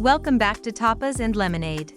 Welcome back to Tapas and Lemonade.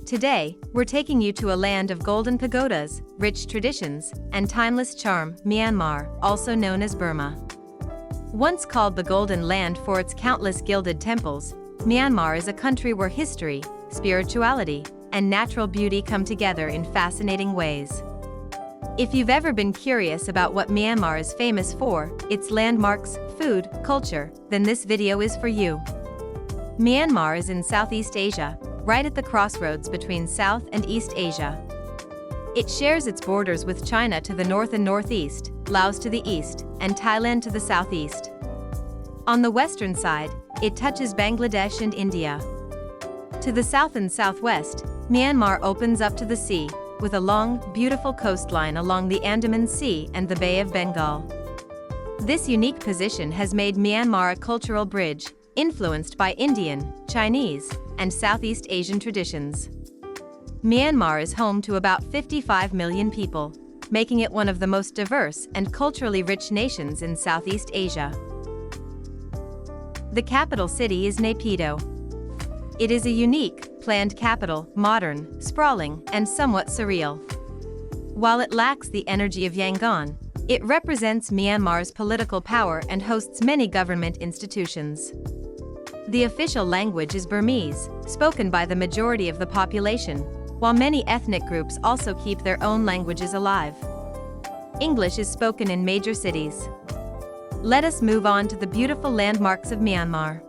Today, we're taking you to a land of golden pagodas, rich traditions, and timeless charm, Myanmar, also known as Burma. Once called the Golden Land for its countless gilded temples, Myanmar is a country where history, spirituality, and natural beauty come together in fascinating ways. If you've ever been curious about what Myanmar is famous for, its landmarks, food, culture, then this video is for you. Myanmar is in Southeast Asia, right at the crossroads between South and East Asia. It shares its borders with China to the north and northeast, Laos to the east, and Thailand to the southeast. On the western side, it touches Bangladesh and India. To the south and southwest, Myanmar opens up to the sea, with a long, beautiful coastline along the Andaman Sea and the Bay of Bengal. This unique position has made Myanmar a cultural bridge, influenced by Indian, Chinese, and Southeast Asian traditions. Myanmar is home to about 55 million people, making it one of the most diverse and culturally rich nations in Southeast Asia. The capital city is Naypyidaw. It is a unique, planned capital, modern, sprawling, and somewhat surreal. While it lacks the energy of Yangon, it represents Myanmar's political power and hosts many government institutions. The official language is Burmese, spoken by the majority of the population, while many ethnic groups also keep their own languages alive. English is spoken in major cities. Let us move on to the beautiful landmarks of Myanmar.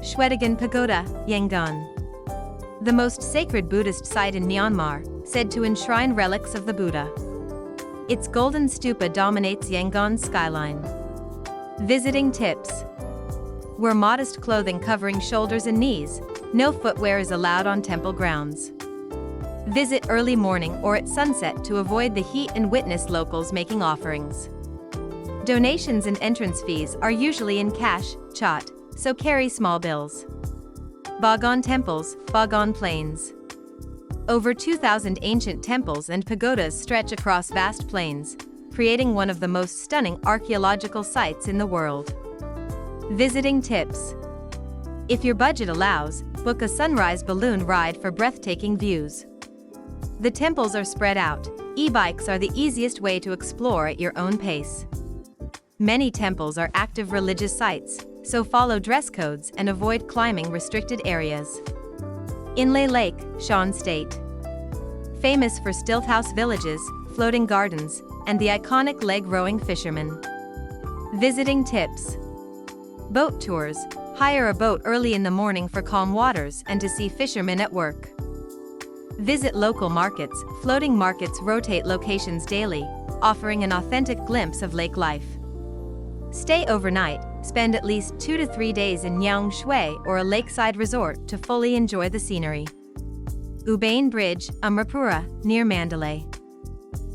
Shwedagon Pagoda, Yangon. The most sacred Buddhist site in Myanmar, said to enshrine relics of the Buddha. Its golden stupa dominates Yangon's skyline. Visiting tips. Wear modest clothing covering shoulders and knees. No footwear is allowed on temple grounds. Visit early morning or at sunset to avoid the heat and witness locals making offerings. Donations and entrance fees are usually in cash, chot, so carry small bills. Bagan temples, Bagan plains. Over 2,000 ancient temples and pagodas stretch across vast plains, creating one of the most stunning archaeological sites in the world. Visiting tips. If your budget allows, book a sunrise balloon ride for breathtaking views. The temples are spread out. E-bikes are the easiest way to explore at your own pace. Many temples are active religious sites, so follow dress codes and avoid climbing restricted areas. Inle Lake, Shan State. Famous for stilthouse villages, floating gardens, and the iconic leg rowing fishermen. Visiting tips. Boat tours. Hire a boat early in the morning for calm waters and to see fishermen at work. Visit local markets. Floating markets rotate locations daily, offering an authentic glimpse of lake life. Stay overnight. Spend at least 2 to 3 days in Nyang Shui or a lakeside resort to fully enjoy the scenery. Bein Bridge, Amrapura, near Mandalay.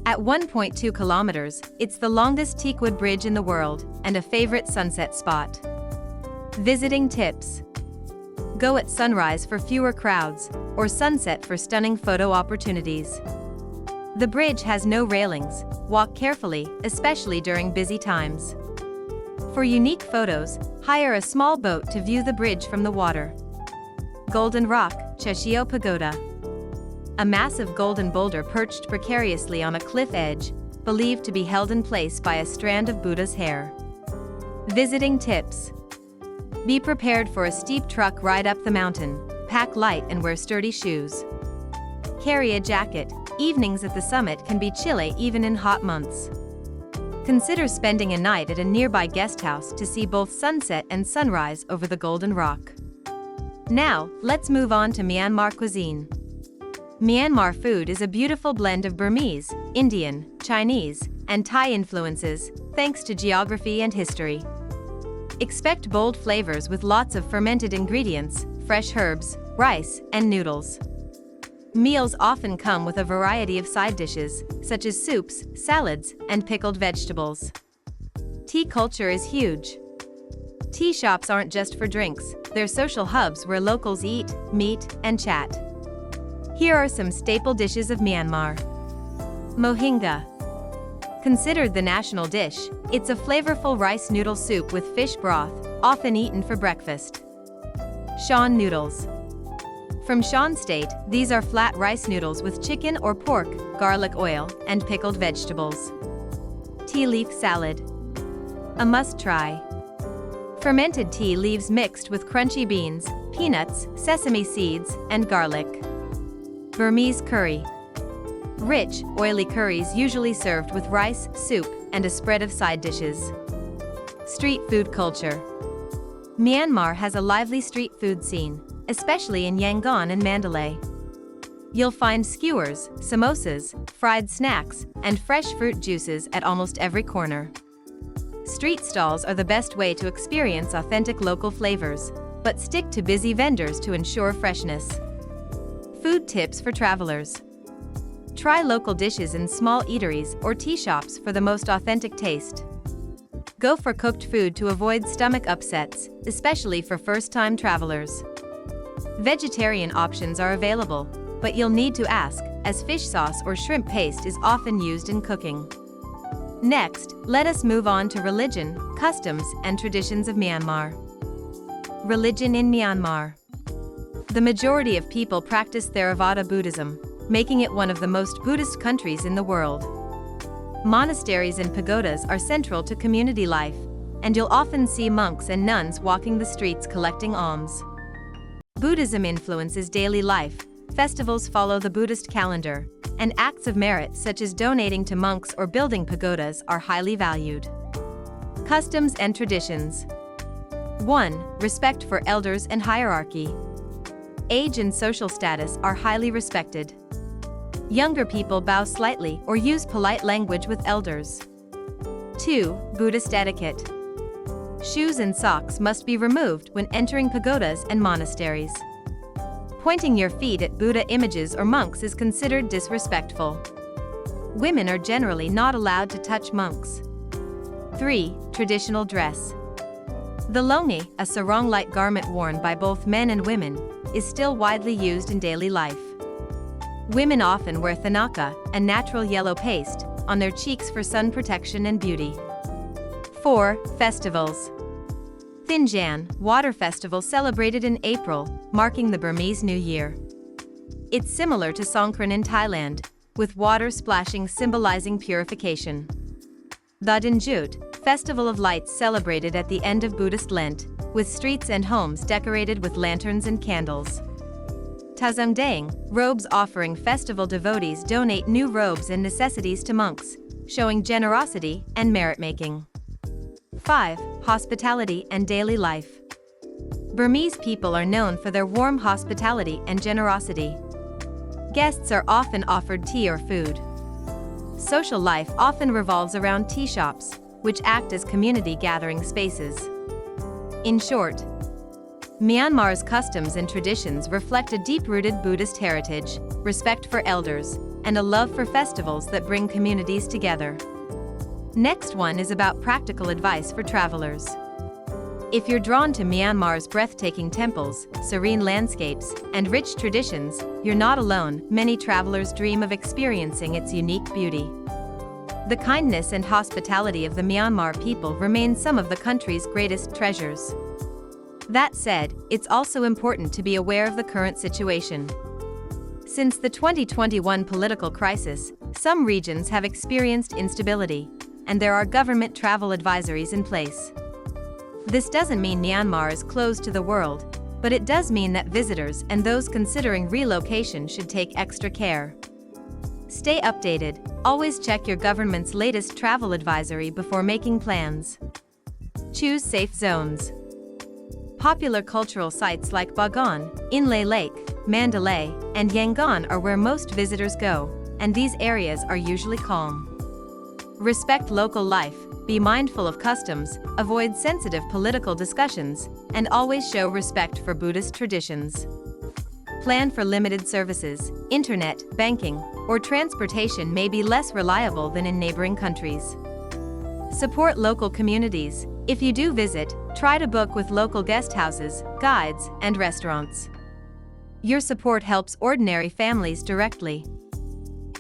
At 1.2 kilometers, it's the longest teakwood bridge in the world and a favorite sunset spot. Visiting tips. Go at sunrise for fewer crowds, or sunset for stunning photo opportunities. The bridge has no railings. Walk carefully, especially during busy times. For unique photos, hire a small boat to view the bridge from the water. Golden Rock, Chashio Pagoda. A massive golden boulder perched precariously on a cliff edge, believed to be held in place by a strand of Buddha's hair. Visiting tips. Be prepared for a steep truck ride up the mountain. Pack light and wear sturdy shoes. Carry a jacket. Evenings at the summit can be chilly even in hot months. Consider spending a night at a nearby guest house to see both sunset and sunrise over the Golden Rock. Now, let's move on to Myanmar cuisine. Myanmar food is a beautiful blend of Burmese, Indian, Chinese, and Thai influences, thanks to geography and history. Expect bold flavors with lots of fermented ingredients, fresh herbs, rice, and noodles. Meals often come with a variety of side dishes, such as soups, salads, and pickled vegetables. Tea culture is huge. Tea shops aren't just for drinks, they're social hubs where locals eat, meet, and chat. Here are some staple dishes of Myanmar. Mohinga. Considered the national dish, it's a flavorful rice noodle soup with fish broth, often eaten for breakfast. Shan Noodles. From Shan State, these are flat rice noodles with chicken or pork, garlic oil, and pickled vegetables. Tea leaf salad. A must-try. Fermented tea leaves mixed with crunchy beans, peanuts, sesame seeds, and garlic. Burmese curry. Rich, oily curries usually served with rice, soup, and a spread of side dishes. Street food culture. Myanmar has a lively street food scene, especially in Yangon and Mandalay. You'll find skewers, samosas, fried snacks, and fresh fruit juices at almost every corner. Street stalls are the best way to experience authentic local flavors, but stick to busy vendors to ensure freshness. Food tips for travelers. Try local dishes in small eateries or tea shops for the most authentic taste. Go for cooked food to avoid stomach upsets, especially for first-time travelers. Vegetarian options are available, but you'll need to ask, as fish sauce or shrimp paste is often used in cooking. Next, let us move on to religion, customs, and traditions of Myanmar. Religion in Myanmar. The majority of people practice Theravada Buddhism, making it one of the most Buddhist countries in the world. Monasteries and pagodas are central to community life, and you'll often see monks and nuns walking the streets collecting alms. Buddhism influences daily life, festivals follow the Buddhist calendar, and acts of merit such as donating to monks or building pagodas are highly valued. Customs and traditions. 1. Respect for elders and hierarchy. Age and social status are highly respected. Younger people bow slightly or use polite language with elders. 2. Buddhist etiquette. Shoes and socks must be removed when entering pagodas and monasteries. Pointing your feet at Buddha images or monks is considered disrespectful. Women are generally not allowed to touch monks. 3. Traditional dress. The longyi, a sarong-like garment worn by both men and women, is still widely used in daily life. Women often wear thanaka, a natural yellow paste, on their cheeks for sun protection and beauty. 4. Festivals. Thingyan Water Festival celebrated in April, marking the Burmese New Year. It's similar to Songkran in Thailand, with water splashing symbolizing purification. The Danjut Festival of Lights celebrated at the end of Buddhist Lent, with streets and homes decorated with lanterns and candles. Tazungdaeng, robes offering festival devotees donate new robes and necessities to monks, showing generosity and merit-making. 5. Hospitality and daily life. Burmese people are known for their warm hospitality and generosity. Guests are often offered tea or food. Social life often revolves around tea shops, which act as community gathering spaces. In short, Myanmar's customs and traditions reflect a deep-rooted Buddhist heritage, respect for elders, and a love for festivals that bring communities together. Next one is about practical advice for travelers. If you're drawn to Myanmar's breathtaking temples, serene landscapes, and rich traditions, you're not alone. Many travelers dream of experiencing its unique beauty. The kindness and hospitality of the Myanmar people remain some of the country's greatest treasures. That said, it's also important to be aware of the current situation. Since the 2021 political crisis, some regions have experienced instability, and there are government travel advisories in place. This doesn't mean Myanmar is closed to the world, but it does mean that visitors and those considering relocation should take extra care. Stay updated, always check your government's latest travel advisory before making plans. Choose safe zones. Popular cultural sites like Bagan, Inle Lake, Mandalay, and Yangon are where most visitors go, and these areas are usually calm. Respect local life, be mindful of customs, avoid sensitive political discussions, and always show respect for Buddhist traditions. Plan for limited services, internet, banking, or transportation may be less reliable than in neighboring countries. Support local communities. If you do visit, try to book with local guest houses, guides, and restaurants. Your support helps ordinary families directly.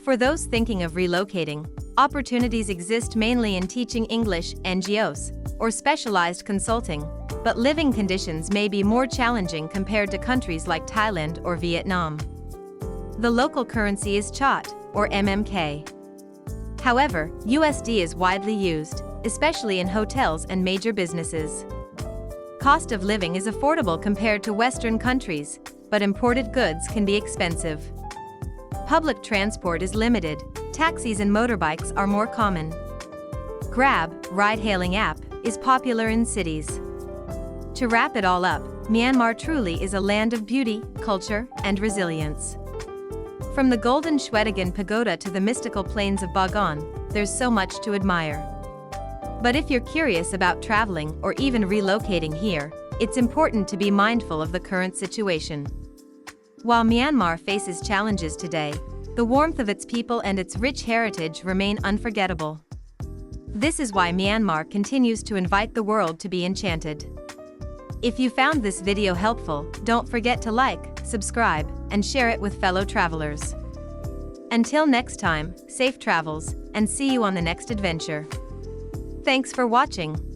For those thinking of relocating, opportunities exist mainly in teaching English, NGOs, or specialized consulting, but living conditions may be more challenging compared to countries like Thailand or Vietnam. The local currency is Kyat, or MMK. However, USD is widely used, especially in hotels and major businesses. Cost of living is affordable compared to Western countries, but imported goods can be expensive. Public transport is limited, taxis and motorbikes are more common. Grab, ride-hailing app, is popular in cities. To wrap it all up, Myanmar truly is a land of beauty, culture, and resilience. From the golden Shwedagon Pagoda to the mystical plains of Bagan, there's so much to admire. But if you're curious about traveling or even relocating here, it's important to be mindful of the current situation. While Myanmar faces challenges today, the warmth of its people and its rich heritage remain unforgettable. This is why Myanmar continues to invite the world to be enchanted. If you found this video helpful, don't forget to like, subscribe, and share it with fellow travelers. Until next time, safe travels, and see you on the next adventure. Thanks for watching.